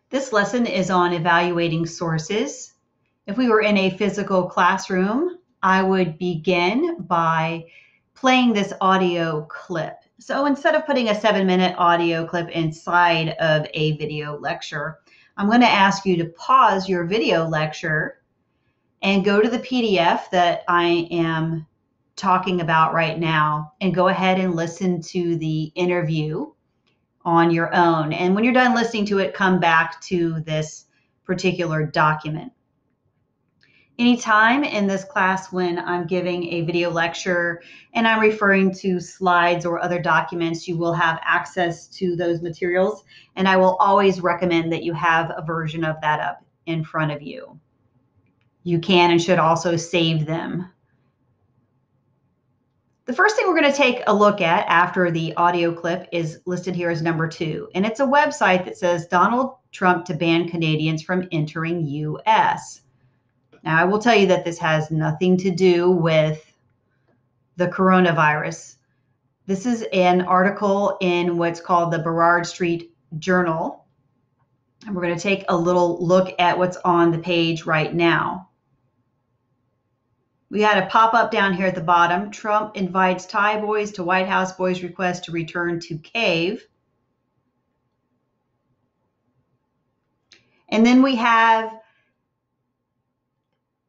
This lesson is on evaluating sources. If we were in a physical classroom, I would begin by playing this audio clip. So instead of putting a 7-minute audio clip inside of a video lecture, I'm going to ask you to pause your video lecture and go to the PDF that I am talking about right now and go ahead and listen to the interview on your own. And when you're done listening to it, come back to this particular document. Anytime in this class when I'm giving a video lecture and I'm referring to slides or other documents, you will have access to those materials. And I will always recommend that you have a version of that up in front of you. You can and should also save them. The first thing we're going to take a look at after the audio clip is listed here as number 2. And it's a website that says Donald Trump to ban Canadians from entering U.S. Now, I will tell you that this has nothing to do with the coronavirus. This is an article in what's called the Burrard Street Journal. And we're going to take a little look at what's on the page right now. We had a pop-up down here at the bottom. Trump invites Thai boys to White House. Boys request to return to cave. And then we have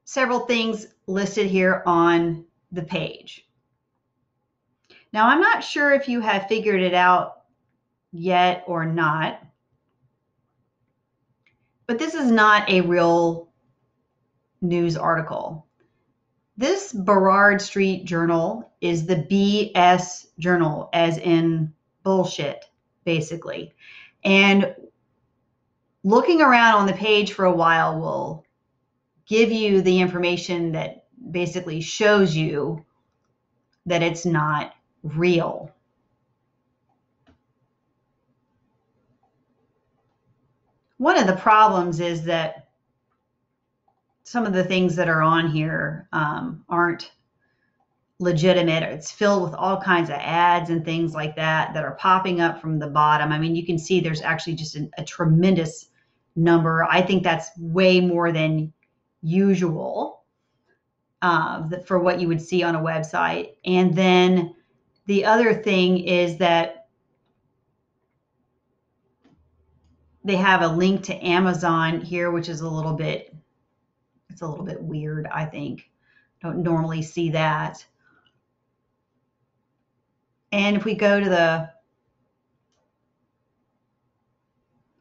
several things listed here on the page. Now, I'm not sure if you have figured it out yet or not, but this is not a real news article. This Burrard Street Journal is the BS Journal, as in bullshit, basically. And looking around on the page for a while will give you the information that basically shows you that it's not real. One of the problems is that some of the things that are on here aren't legitimate. It's filled with all kinds of ads and things like that that are popping up from the bottom. I mean, you can see there's actually just a tremendous number. I think that's way more than usual for what you would see on a website. And then the other thing is that they have a link to Amazon here, which is a little bit weird, I think. Don't normally see that. And if we go to the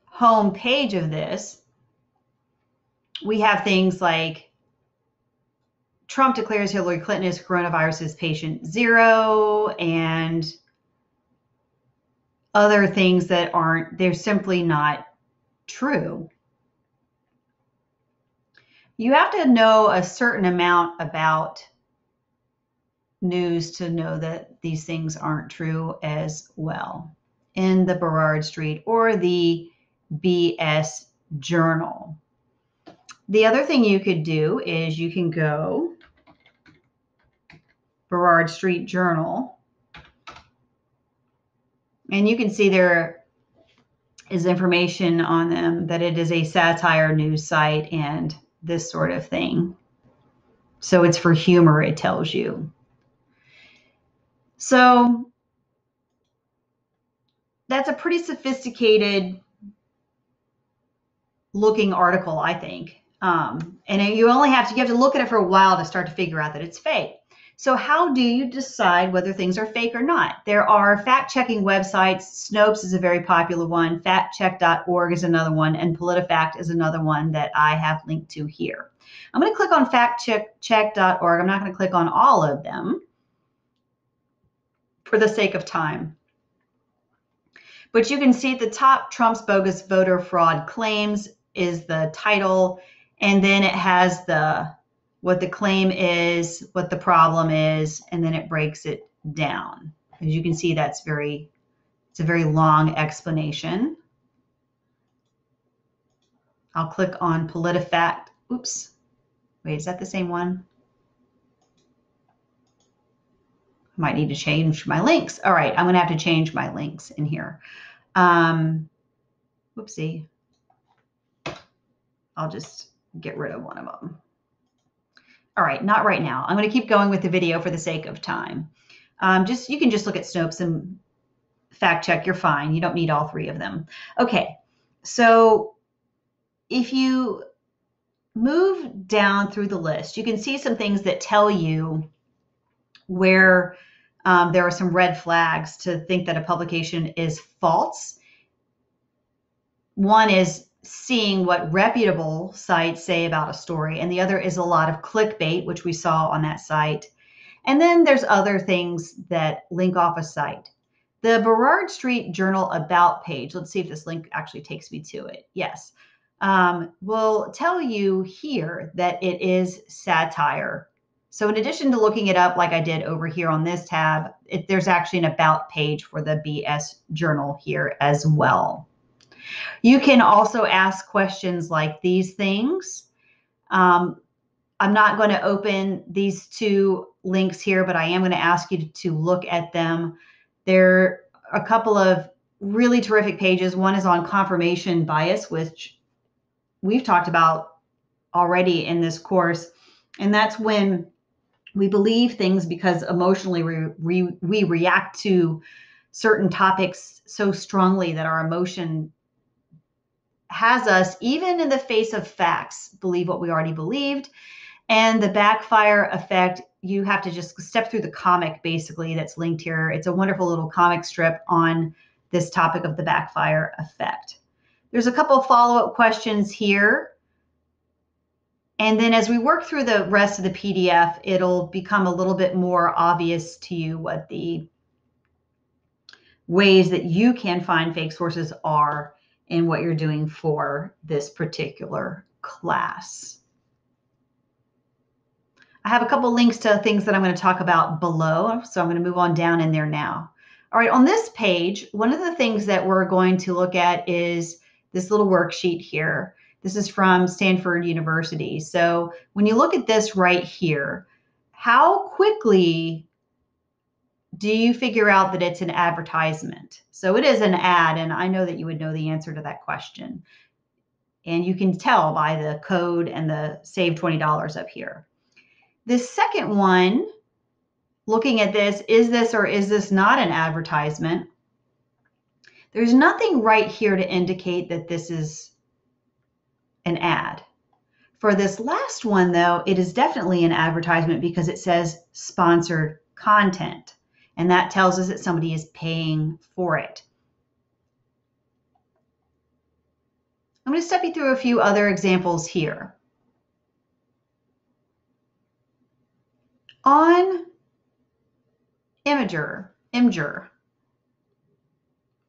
home page of this, we have things like Trump declares Hillary Clinton is coronavirus's patient zero and other things that they're simply not true. You have to know a certain amount about news to know that these things aren't true as well. In the Burrard Street or the BS Journal. The other thing you could do is you can go Burrard Street Journal, and you can see there is information on them that it is a satire news site and this sort of thing. So it's for humor, it tells you. So that's a pretty sophisticated looking article, I think. And you have to look at it for a while to start to figure out that it's fake. So how do you decide whether things are fake or not? There are fact-checking websites. Snopes is a very popular one. Factcheck.org is another one. And PolitiFact is another one that I have linked to here. I'm going to click on factcheck.org. I'm not going to click on all of them for the sake of time. But you can see at the top, Trump's bogus voter fraud claims is the title. And then it has what the claim is, what the problem is, and then it breaks it down. As you can see, it's a very long explanation. I'll click on PolitiFact. Oops. Wait, is that the same one? I might need to change my links. All right, I'm going to have to change my links in here. Whoopsie. I'll just get rid of one of them. All right, not right now. I'm going to keep going with the video for the sake of time. You can just look at Snopes and fact check. You're fine. You don't need all three of them. Okay, so if you move down through the list, you can see some things that tell you where there are some red flags to think that a publication is false. One is seeing what reputable sites say about a story, and the other is a lot of clickbait, which we saw on that site. And then there's other things that link off a site. The Burrard Street Journal About page, let's see if this link actually takes me to it. Yes, will tell you here that it is satire. So in addition to looking it up like I did over here on this tab, there's actually an About page for the BS Journal here as well. You can also ask questions like these things. I'm not going to open these two links here, but I am going to ask you to look at them. There are a couple of really terrific pages. One is on confirmation bias, which we've talked about already in this course. And that's when we believe things because emotionally we react to certain topics so strongly that our emotion has us, even in the face of facts, believe what we already believed. And the backfire effect, you have to just step through the comic basically that's linked here. It's a wonderful little comic strip on this topic of the backfire effect. There's a couple of follow-up questions here. And then as we work through the rest of the PDF, it'll become a little bit more obvious to you what the ways that you can find fake sources are in what you're doing for this particular class. I have a couple links to things that I'm going to talk about below, so I'm going to move on down in there now. All right, on this page, one of the things that we're going to look at is this little worksheet here. This is from Stanford University. So when you look at this right here, how quickly do you figure out that it's an advertisement? So it is an ad, and I know that you would know the answer to that question. And you can tell by the code and the save $20 up here. This second one, looking at this or is this not an advertisement? There's nothing right here to indicate that this is an ad. For this last one, though, it is definitely an advertisement because it says sponsored content. And that tells us that somebody is paying for it. I'm going to step you through a few other examples here. On Imgur,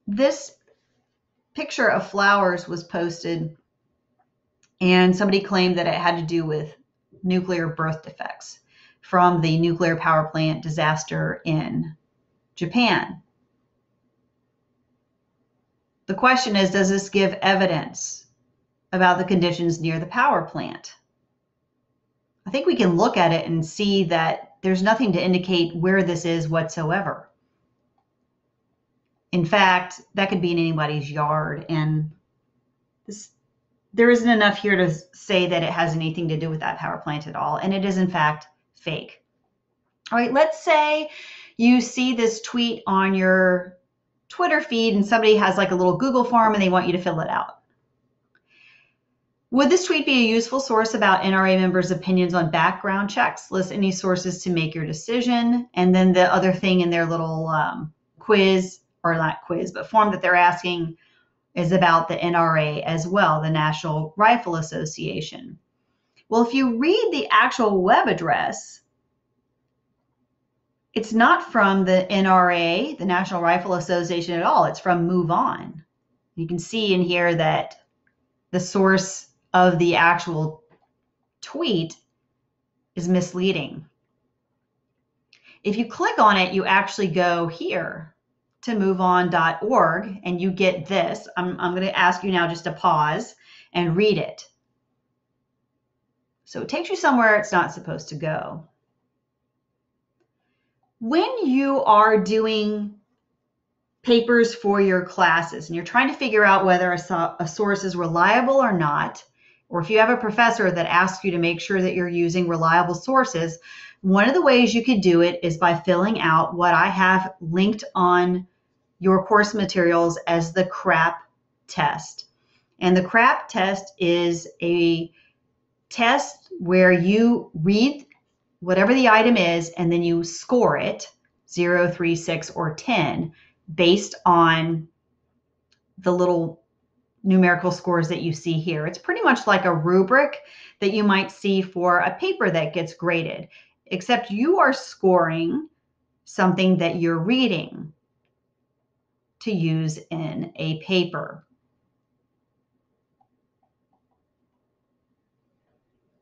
this picture of flowers was posted, and somebody claimed that it had to do with nuclear birth defects from the nuclear power plant disaster in Japan. The question is, does this give evidence about the conditions near the power plant? I think we can look at it and see that there's nothing to indicate where this is whatsoever. In fact, that could be in anybody's yard, and there isn't enough here to say that it has anything to do with that power plant at all, and it is in fact fake. All right, let's say you see this tweet on your Twitter feed and somebody has like a little Google form and they want you to fill it out. Would this tweet be a useful source about NRA members' opinions on background checks? List any sources to make your decision. And then the other thing in their little quiz, or not quiz, but form that they're asking is about the NRA as well, the National Rifle Association. Well, if you read the actual web address, it's not from the NRA, the National Rifle Association at all. It's from MoveOn. You can see in here that the source of the actual tweet is misleading. If you click on it, you actually go here to moveon.org and you get this. I'm going to ask you now just to pause and read it. So it takes you somewhere it's not supposed to go. When you are doing papers for your classes and you're trying to figure out whether a source is reliable or not, or if you have a professor that asks you to make sure that you're using reliable sources, one of the ways you could do it is by filling out what I have linked on your course materials as the CRAP test. And the CRAP test is a test where you read whatever the item is and then you score it 0, 3, 6, or 10 based on the little numerical scores that you see here. It's pretty much like a rubric that you might see for a paper that gets graded, except you are scoring something that you're reading to use in a paper.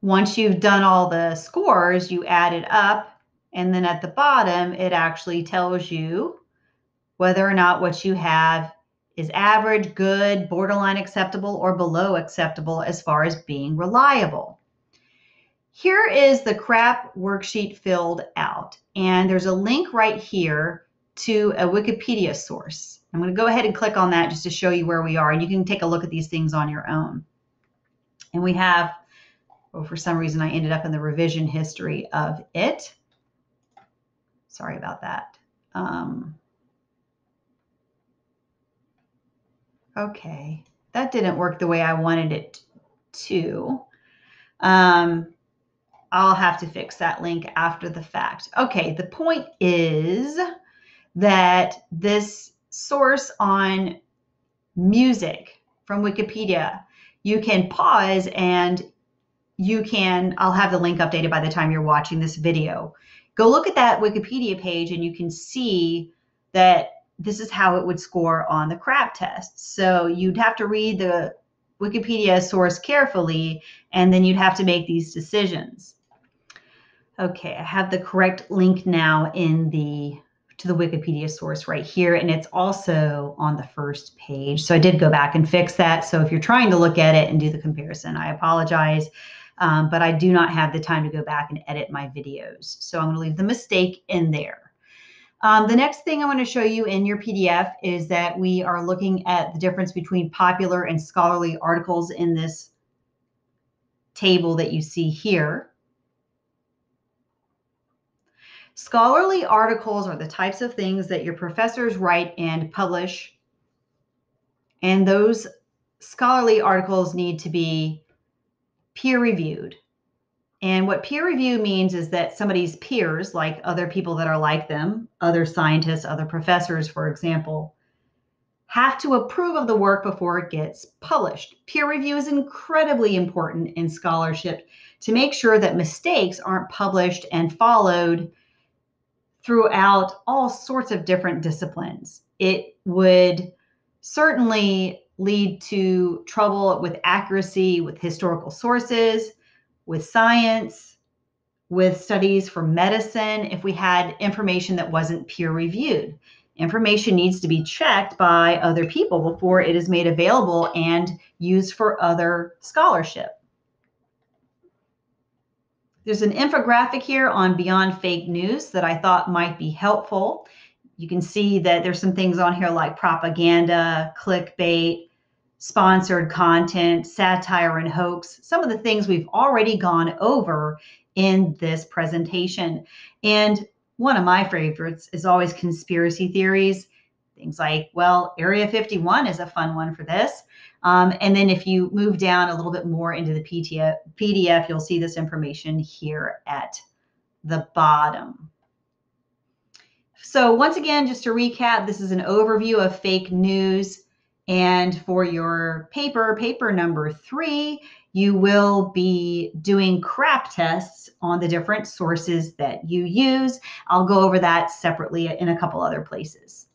Once you've done all the scores, you add it up, and then at the bottom, it actually tells you whether or not what you have is average, good, borderline acceptable, or below acceptable as far as being reliable. Here is the CRAP worksheet filled out, and there's a link right here to a Wikipedia source. I'm going to go ahead and click on that just to show you where we are, and you can take a look at these things on your own. And we have, oh, for some reason I ended up in the revision history of it. Sorry about that. Okay, that didn't work the way I wanted it to. I'll have to fix that link after the fact. Okay, the point is that this source on music from Wikipedia, you can pause and I'll have the link updated by the time you're watching this video. Go look at that Wikipedia page and you can see that this is how it would score on the CRAP test. So you'd have to read the Wikipedia source carefully, and then you'd have to make these decisions. Okay, I have the correct link now to the Wikipedia source right here, and it's also on the first page. So I did go back and fix that. So if you're trying to look at it and do the comparison, I apologize, but I do not have the time to go back and edit my videos. So I'm going to leave the mistake in there. The next thing I want to show you in your PDF is that we are looking at the difference between popular and scholarly articles in this table that you see here. Scholarly articles are the types of things that your professors write and publish, and those scholarly articles need to be peer-reviewed. And what peer review means is that somebody's peers, like other people that are like them, other scientists, other professors, for example, have to approve of the work before it gets published. Peer review is incredibly important in scholarship to make sure that mistakes aren't published and followed throughout all sorts of different disciplines. It would certainly lead to trouble with accuracy, with historical sources, with science, with studies for medicine, if we had information that wasn't peer reviewed. Information needs to be checked by other people before it is made available and used for other scholarship. There's an infographic here on Beyond Fake News that I thought might be helpful. You can see that there's some things on here like propaganda, clickbait, sponsored content, satire, and hoax, some of the things we've already gone over in this presentation. And one of my favorites is always conspiracy theories. Things like, well, Area 51 is a fun one for this. And then if you move down a little bit more into the PDF, you'll see this information here at the bottom. So once again, just to recap, this is an overview of fake news. And for your paper number 3, you will be doing CRAP tests on the different sources that you use. I'll go over that separately in a couple other places.